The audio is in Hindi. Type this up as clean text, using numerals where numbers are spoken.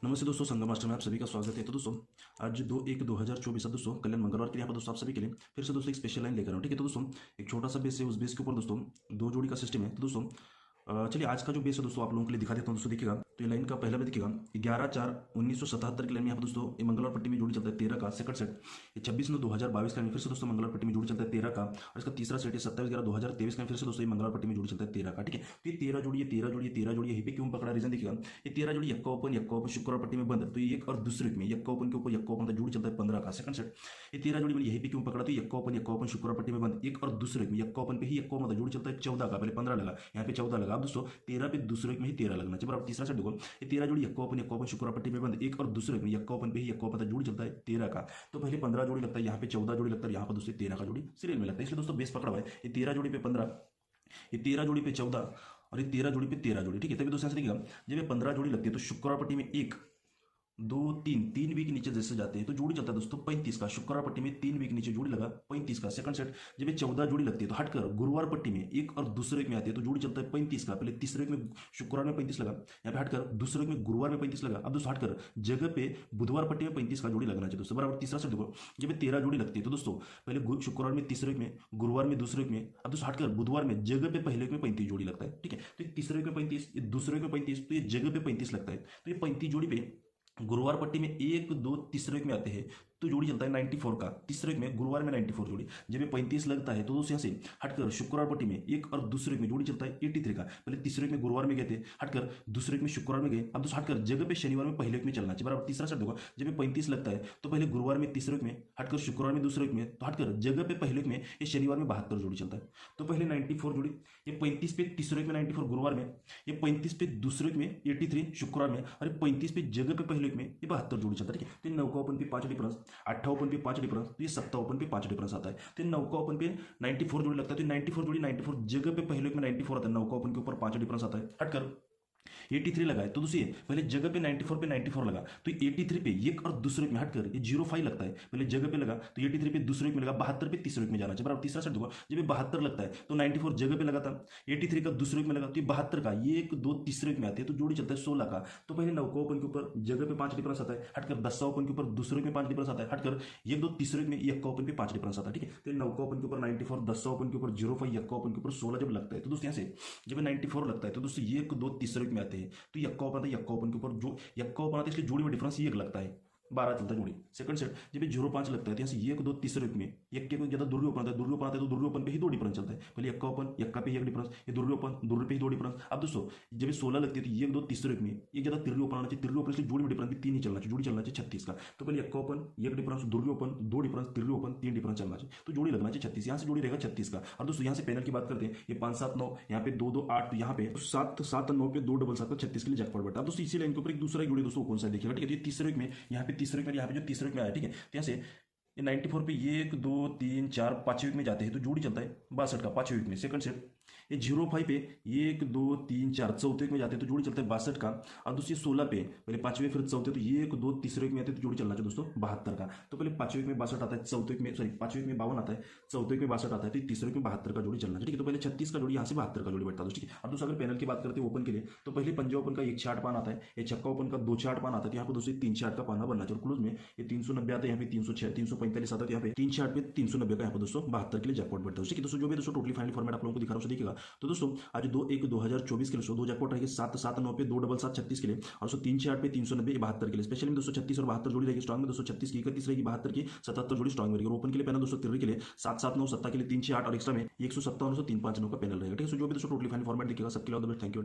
नमस्ते दोस्तों, संगम मास्टर में आप सभी का स्वागत है। तो दोस्तों आज 2/1/2024 है दोस्तों, कल्याण मंगलवार के लिए यहाँ पर दोस्तों आप सभी के लिए फिर से दोस्तों एक स्पेशल लाइन लेकर आऊँ। ठीक है, तो दोस्तों एक छोटा सा बेस है, उस बेस के ऊपर दोस्तों दो जोड़ी का सिस्टम है। तो दोस्तों चलिए आज का जो बेस है दोस्तों आप लोगों के लिए दिखा देता हूँ। दोस्तों देखिएगा, तो ये लाइन का पहला भी दिखेगा 11/4/1977 की लाइन में यहाँ पर दोस्तों ये मंगलवार पट्टी में जोड़ी चलता है 13 का सेकंड सेट। ये 26/9/2022 का फिर से दोस्तों मंगलवार पट्टी में जोड़ी चलता है 13 का, और इसका तीसरा सेट है 27/11/2023 का फिर से दोस्तों ये मंगलवार पट्टी में जोड़ी चलता है 13 का। ठीक है, तो ये 13 जोड़ी, ये 13 जोड़ी, ये 13 जोड़ी यहीं पे क्यों पकड़ा, रीजन देखिएगा। ये 13 जोड़ी यक्का ओपन शुक्रवार पट्टी में बंद, तो ये एक और दूसरे में यक्का ओपन के ऊपर यक्का ओपन जोड़ी चलता है 15 का सेकंड सेट। ये 13 जोड़ी यहीं पे क्यों पकड़ा, तो यक्का ओपन शुक्रवार पट्टी में बंद, एक और दूसरे में यक्का ओपन पे ही यक्का ओपन जोड़ी चलता है 14 का, पहले 15 लगा, यहाँ पे 14 लगा। अब दोस्तों 13 पे दूसरे में ही 13 लगना चाहिए। बराबर तीसरा सेट देखो, ये 13 जोड़ी यक्का ओपन शुक्रवार पट्टी में बंद, एक और दूसरे में यक्का ओपन पे ही यक्का ओपन जोड़ी चलता है 13 का। तो पहले 15 जोड़ी लगता है, यहाँ पे 14 जोड़ी लगता है, यहाँ पर दूसरी 13 का जोड़ी सीरियल में लगता है। इसलिए दोस्तों बेस पकड़ा हुआ है, ये 13 जोड़ी पे 15, ये 13 जोड़ी पे 14 और ये 13 जोड़ी पे 13 जोड़ी। ठीक है, तभी दोस्तों ऐसे देखिएगा, जब ये 15 जोड़ी लगती है तो शुक्रवार पट्टी में एक दो तीन वीक नीचे जैसे जाते हैं तो जोड़ी चलता है दोस्तों 35 का। शुक्रवार पट्टी में 3 वीक नीचे जोड़ी लगा 35 का सेकंड सेट। जब ये 14 जोड़ी लगती है तो हटकर गुरुवार पट्टी में एक और दूसरे वीक में आती है तो जोड़ी चलता है 35 का। पहले तीसरे वीक में शुक्रवार में 35 लगा, यहाँ पे हटकर दूसरे वीक में गुरुवार में 35 लगा। अब दोस्तों हटकर जगह पे बुधवार पट्टी में 35 का जोड़ी लगना चाहिए दोस्तों। बराबर तीसरा सेट देखो, जब ये 13 जोड़ी लगती है तो दोस्तों पहले शुक्रवार में तीसरे वीक में, गुरुवार में दूसरे वीक में, अब दोस्तों हटकर बुधवार में जगह पे पहले वीक में 35 जोड़ी लगता है। ठीक है, तो तीसरे वीक में 35, दूसरे वीक में 35, तो ये जगह पे 35 लगता है। तो ये 35 जोड़ी पे गुरुवार पट्टी में एक दो तीसरे में आते हैं तो जोड़ी चलता है 94 का। तीसरे में गुरुवार में 94 जोड़ी, जब ये 35 लगता है तो दोस्तों यहाँ से हटकर शुक्रवार पट्टी में एक और दूसरे में जोड़ी चलता है 83 का। पहले तीसरे में गुरुवार में गए थे, हटकर दूसरे में शुक्रवार में गए, अब दोस्तों हटकर जगह पे शनिवार में पहले में चलना चाहिए। बराबर तीसरा सेट देखो, जब ये 35 लगता है तो पहले गुरुवार में तीसरे में, हटकर शुक्रवार में दूसरे में, तो हटकर जगह पे पहले में ये शनिवार में 72 जोड़ी चलता है। तो पहले 94 जोड़ी, ये 35 पे तीसरे में 94 गुरुवार में, ये 35 पे दूसरे में 83 शुक्रवार में, और 35 पे जगह पे पहले में ये 72 जोड़ी चलता है। ठीक है, तो 9 का ओपन पे 5 डिफरेंस, 8 ओपन पे 5 डिफरेंस, तो ये 7 ओपन पे 5 डिफरेंस आता है। तो 9 का ओपन पे 94 जोड़ी लगता है, तो 94 जोड़ी 94 जगह पे पहले में 94 आता है, 9 का ओपन के ऊपर 5 डिफरेंस आता है। हटकर 83 लगाए तो दोस्तों पहले जगह पे 94 पे 94 लगा, तो 83 पे एक और दूसरे में हटकर ये 05 लगता है। पहले जगह पे लगा तो 83 पे दूसरे में लगा, 72 पे तीसरे में जाना चाहिए। बराबर तीसरा सेट देखो, जब ये 72 लगता है तो 94 जगह पे लगा था, 83 का दूसरे में लगा तो ये 72 का ये एक दो तीसरे में आते हैं तो जोड़ी चलता है 16 का। तो पहले 9 का ओपन के ऊपर जगह पे 5 डिफरेंस आता है, हटकर 10 ओपन के ऊपर दूसरे में 5 डिफरेंस आता है, हटकर एक दो तीसरे में एक का ओपन पे 5 डिफरेंस आता है। ठीक है, तो 9 का ओपन के ऊपर 94, 10 ओपन के ऊपर 05, एक का ओपन के ऊपर 16 जब लगता है तो दोस्तों यहाँ से जब 94 लगता है तो दोस्तों ये एक दो तीसरे में आते हैं तो यक्का ओपन आता है, यक्का ओपन के ऊपर जो यक्का ओपन आता है इसलिए जोड़ी में डिफरेंस ये लगता है 12 चलता है जोड़ी। सेकंड सेट जब ये 05 लगता है तो यहाँ से एक दो तीसरे में यक्के को ज्यादा दुर्री ओपन आता है, दुर्री ओपन आता है तो दुर्री ओपन पे ही 2 डिफरेंस चलता है। पहले यक्का ओपन, यक्का पे एक डिफरेंस, ये दुर्री ओपन, दुर्री पे ही 2 डिफरेंस। अब दोस्तों जब ये 16 लगती है तो एक दो तीसरे में एक ज्यादा तिर्री ओपन आना चाहिए, तिर्री ओपन इसलिए जोड़ी में डिफरेंस भी 3 ही चलना चाहिए, जोड़ी चलना चाहिए 36 का। तो पहले यक्का ओपन एक डिफरेंस, दुर्री ओपन 2 डिफरेंस, तिर्री ओपन 3 डिफरेंस चलना चाहिए, तो जोड़ी लगना चाहिए 36। यहाँ से जोड़ी रहेगा 36 का। और दोस्तों यहाँ से पैनल की बात करते हैं, ये 5 7 9, यहाँ पे 2 2 8, तो यहाँ पे 7 7 9 पे 2 डबल 7 का 36 के लिए जैकपॉट बैठा। दोस्तों इसी लाइन के ऊपर एक दूसरा जोड़ी दोस्तों कौन सा देखिएगा। ठीक है, ये तीसरे में, यहाँ पे तीसरे में, यहाँ पे जो तीसरे में आया। ठीक है, तो यहाँ से ये 94 पे 1 2 3 4 5 वीक में जाते हैं तो जोड़ी चलता है 62 का 5 वीक में। सेकंड सेट ये 05 पे 1 2 3 4 चौथे वीक में जाते हैं तो जोड़ी चलता है 62 का। और दूसरी 16 पे पहले 5वें फिर चौथे, तो 1 2 तीसरे वीक में आते हैं तो जोड़ी चलना चाहिए दोस्तों 72 का। तो पहले 5वें वीक में 62 आता है, चौथे वीक में सॉरी 5वें वीक में 52 आता है, चौथे वीक में 62 आता है, तो तीसरे वीक में 72 का जोड़ी चलना चाहिए। ठीक है, तो पहले 36 का जोड़ी यहाँ से 72 का जोड़ी बैठता है। ठीक है, अब दोस्तों अगर पैनल की बात करते हैं ओपन के लिए तो पहले पंजा ओपन का 1 6 8 पान आता है, ये छक्का ओपन का 2 6 8 पान आता है, तो यहाँ पर दोस्तों 3 6 8 का पाना बनना चाहिए। क्लोज में ये 390 आता है, यहाँ पे 306 345 आता है, यहाँ पे 3 6 8 पे 390 का यहाँ पर दोस्तों 72 के लिए जैकपॉट बैठता है। ठीक है दोस्तों, जो भी दोस्तों टोटली फाइनल फॉर्मेट आप लोगों को दिखा रहा हूँ देखिएगा। तो दोस्तों आज 2/1/2024 के लिए 2 जैकपॉट रहेगी, 7 7 9 पे 2 डबल 7 36 के लिए, और 3 6 8 पे 390 72 के लिए। स्पेशली में 236 और 72 जोड़ी रहेगी स्ट्रॉन्ग में, 236 की 31 रहेगी, 72 की 77 जोड़ी स्ट्रॉन्ग रहेगी। और ओपन के लिए पैनल 213 के लिए 7 7 9 7 के लिए 3 6 8 और एक्स्ट्रा में 157 9 3 5 9 का पैनल रहेगा। ठीक है, जो भी दोस्तों टोटली फाइनल फॉर्मेट दिखेगा सबके लिए all the best, thank you.